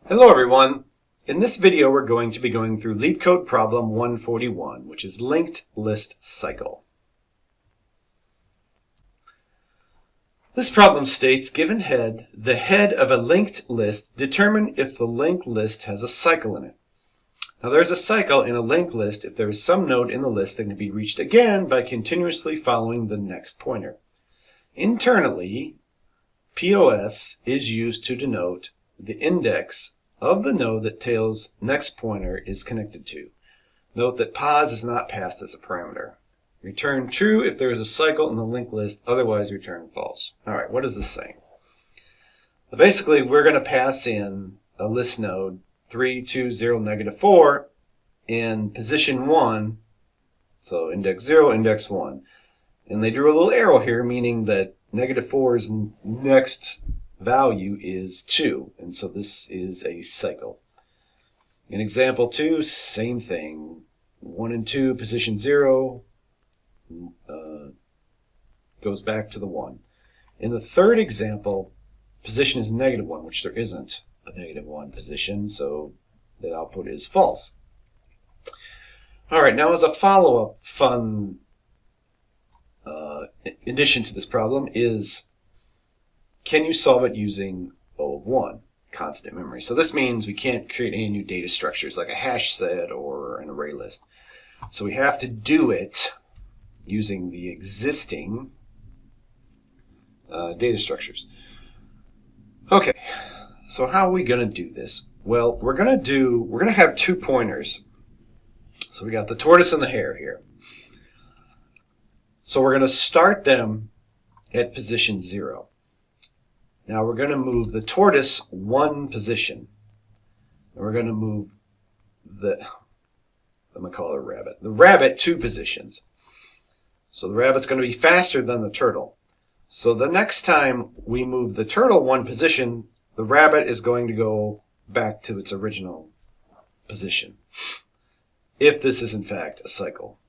Hello everyone. In this video we're going to be going through LeetCode problem 141, which is linked list cycle. This problem states, given the head of a linked list, determine if the linked list has a cycle in it. Now there's a cycle in a linked list if there is some node in the list that can be reached again by continuously following the next pointer. Internally, POS is used to denote the index of the node that tail's next pointer is connected to. Note that pos is not passed as a parameter. Return true if there is a cycle in the linked list, otherwise return false. Alright, what is this saying? Well, basically, we're going to pass in a list node 3, 2, 0, negative 4 in position 1, so index 0, index 1. And they drew a little arrow here, meaning that negative 4's next value is 2, and so this is a cycle. In example 2, same thing. 1 and 2, position 0 goes back to the 1. In the third example, position is negative 1, which there isn't a negative 1 position, so the output is false. Alright, now as a follow-up fun addition to this problem is, can you solve it using O of 1, constant memory? So this means we can't create any new data structures like a hash set or an array list. So we have to do it using the existing data structures. Okay, so how are we going to do this? Well, we're going to have 2 pointers. So we got the tortoise and the hare here. So we're going to start them at position 0. Now we're going to move the tortoise 1 position. And we're going to move I'm going to call it a rabbit. The rabbit 2 positions. So the rabbit's going to be faster than the turtle. So the next time we move the turtle 1 position, the rabbit is going to go back to its original position, if this is in fact a cycle.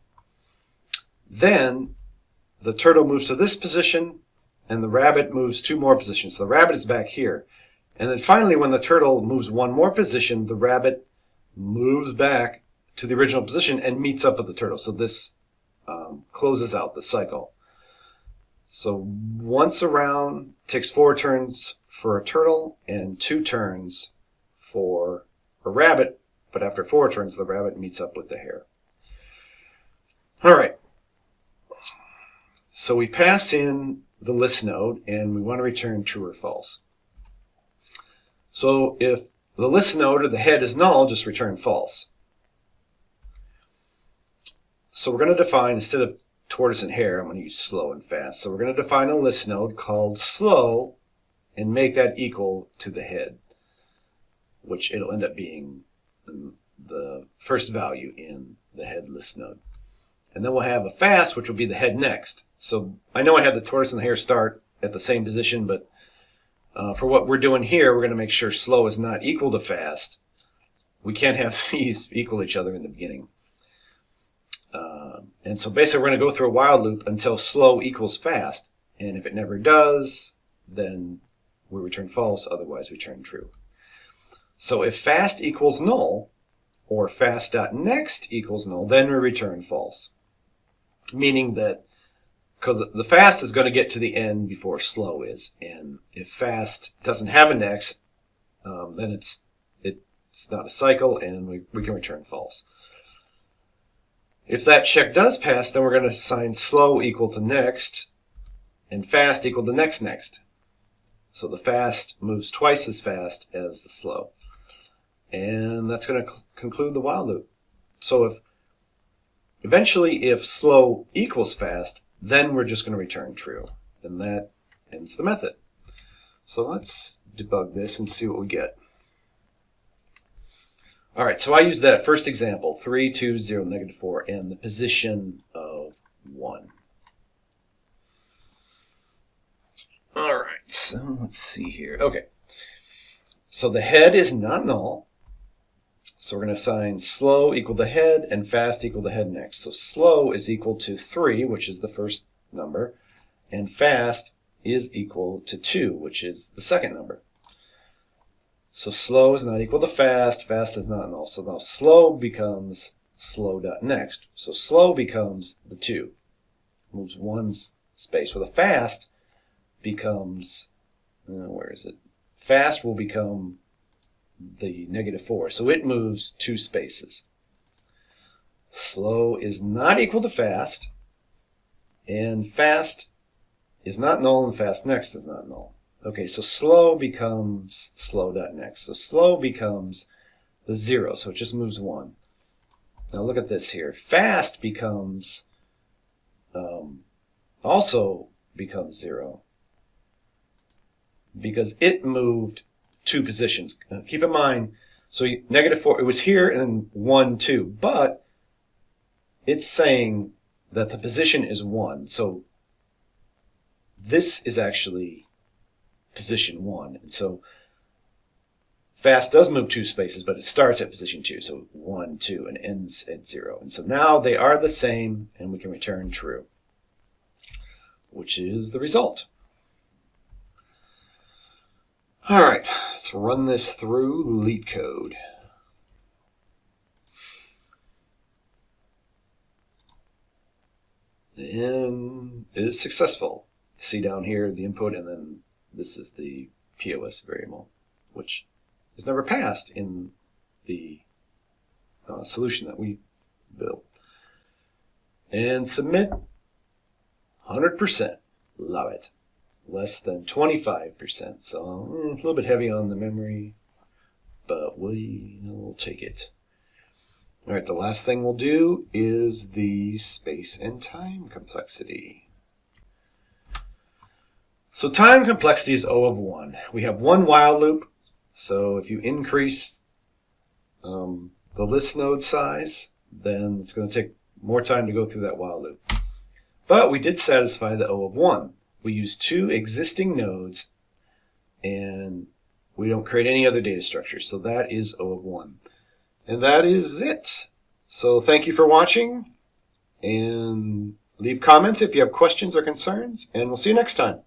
Then the turtle moves to this position, and the rabbit moves 2 more positions. So the rabbit is back here. And then finally, when the turtle moves 1 more position, the rabbit moves back to the original position and meets up with the turtle. So this closes out the cycle. So once around takes 4 turns for a turtle and 2 turns for a rabbit, but after 4 turns, the rabbit meets up with the hare. All right. So we pass in the list node, and we want to return true or false. So if the list node or the head is null, just return false. So we're going to define, instead of tortoise and hare, I'm going to use slow and fast. So we're going to define a list node called slow and make that equal to the head, which it'll end up being the first value in the head list node. And then we'll have a fast, which will be the head next. So I know I have the tortoise and the hare start at the same position, but for what we're doing here, we're going to make sure slow is not equal to fast. We can't have these equal each other in the beginning. And so basically we're going to go through a while loop until slow equals fast. And if it never does, then we return false, otherwise return true. So if fast equals null, or fast.next equals null, then we return false. Meaning that, because the fast is going to get to the end before slow is, and if fast doesn't have a next, then it's not a cycle, and we can return false. If that check does pass, then we're going to assign slow equal to next, and fast equal to next. So the fast moves twice as fast as the slow. And that's going to conclude the while loop. So eventually if slow equals fast, then we're just going to return true. And that ends the method. So let's debug this and see what we get. Alright, so I used that first example, 3, 2, 0, negative 4, and the position of 1. Alright, so let's see here. Okay, so the head is not null. So we're going to assign slow equal to head and fast equal to head next. So slow is equal to 3, which is the first number, and fast is equal to 2, which is the second number. So slow is not equal to fast. Fast is not null. So now slow becomes slow.next. So slow becomes the 2. Moves 1 space. Well, the fast becomes, where is it? Fast will become the -4. So it moves 2 spaces. Slow is not equal to fast. And fast is not null, and fast next is not null. Okay, so slow becomes slow.next. So slow becomes the 0, so it just moves 1. Now look at this here. Fast becomes, also becomes 0, because it moved 2 positions. Keep in mind, so -4, it was here and then 1, 2, but it's saying that the position is 1. So this is actually position 1. And so fast does move 2 spaces, but it starts at position 2. So 1, 2, and ends at 0. And so now they are the same, and we can return true, which is the result. All right, let's run this through LeetCode. And it is successful. See down here the input, and then this is the POS variable, which is never passed in the solution that we built. And submit. 100%. Love it. Less than 25%. So a little bit heavy on the memory, but we'll take it. All right, the last thing we'll do is the space and time complexity. So time complexity is O of 1. We have one while loop, so if you increase the list node size, then it's going to take more time to go through that while loop. But we did satisfy the O of 1. We use 2 existing nodes, and we don't create any other data structures, so that is O of 1. And that is it. So thank you for watching, and leave comments if you have questions or concerns, and we'll see you next time.